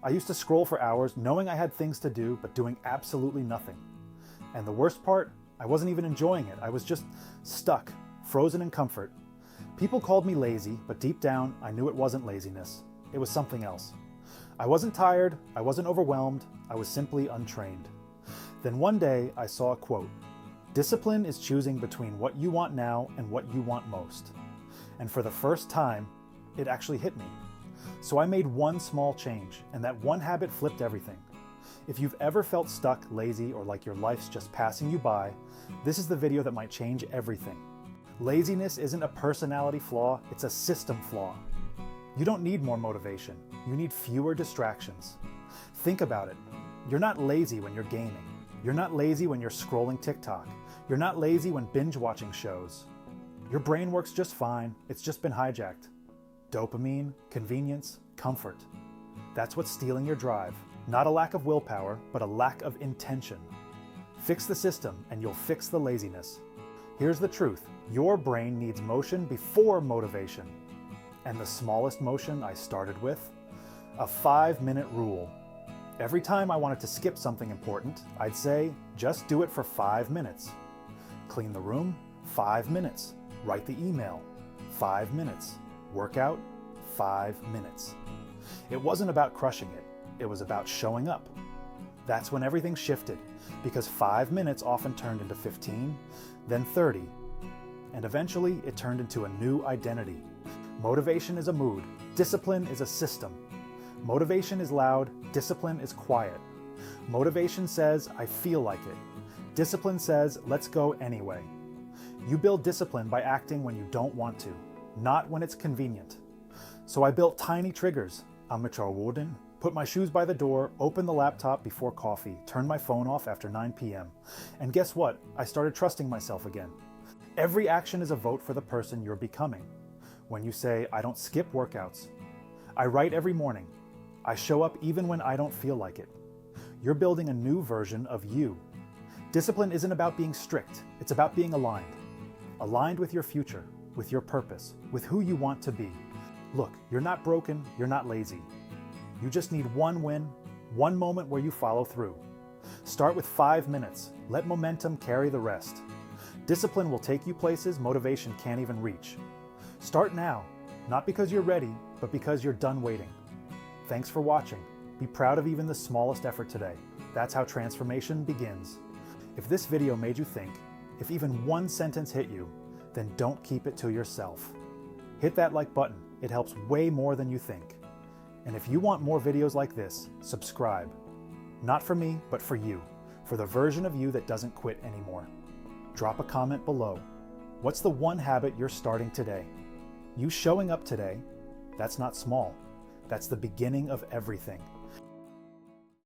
I used to scroll for hours knowing I had things to do, but doing absolutely nothing. And the worst part, I wasn't even enjoying it. I was just stuck, frozen in comfort. People called me lazy, but deep down, I knew it wasn't laziness. It was something else. I wasn't tired, I wasn't overwhelmed, I was simply untrained. Then one day, I saw a quote. Discipline is choosing between what you want now and what you want most. And for the first time, it actually hit me. So I made one small change, and that one habit flipped everything. If you've ever felt stuck, lazy, or like your life's just passing you by, this is the video that might change everything. Laziness isn't a personality flaw, it's a system flaw. You don't need more motivation, you need fewer distractions. Think about it. You're not lazy when you're gaming. You're not lazy when you're scrolling TikTok. You're not lazy when binge watching shows. Your brain works just fine, it's just been hijacked. Dopamine, convenience, comfort. That's what's stealing your drive. Not a lack of willpower, but a lack of intention. Fix the system and you'll fix the laziness. Here's the truth. Your brain needs motion before motivation. And the smallest motion I started with? A 5-minute rule. Every time I wanted to skip something important, I'd say, just do it for 5 minutes. Clean the room? 5 minutes. Write the email? 5 minutes. Work out? 5 minutes. It wasn't about crushing it. It was about showing up. That's when everything shifted, because 5 minutes often turned into 15, then 30, and eventually it turned into a new identity. Motivation is a mood. Discipline is a system. Motivation is loud. Discipline is quiet. Motivation says, I feel like it. Discipline says, let's go anyway. You build discipline by acting when you don't want to, not when it's convenient. So I built tiny triggers. Amateur warden. Put my shoes by the door, open the laptop before coffee, turn my phone off after 9 p.m. And guess what? I started trusting myself again. Every action is a vote for the person you're becoming. When you say, I don't skip workouts. I write every morning. I show up even when I don't feel like it. You're building a new version of you. Discipline isn't about being strict, it's about being aligned. Aligned with your future, with your purpose, with who you want to be. Look, you're not broken, you're not lazy. You just need one win, one moment where you follow through. Start with 5 minutes. Let momentum carry the rest. Discipline will take you places motivation can't even reach. Start now, not because you're ready, but because you're done waiting. Thanks for watching. Be proud of even the smallest effort today. That's how transformation begins. If this video made you think, if even one sentence hit you, then don't keep it to yourself. Hit that like button. It helps way more than you think. And if you want more videos like this, subscribe. Not for me, but for you, for the version of you that doesn't quit anymore. Drop a comment below. What's the one habit you're starting today? You showing up today, that's not small. That's the beginning of everything.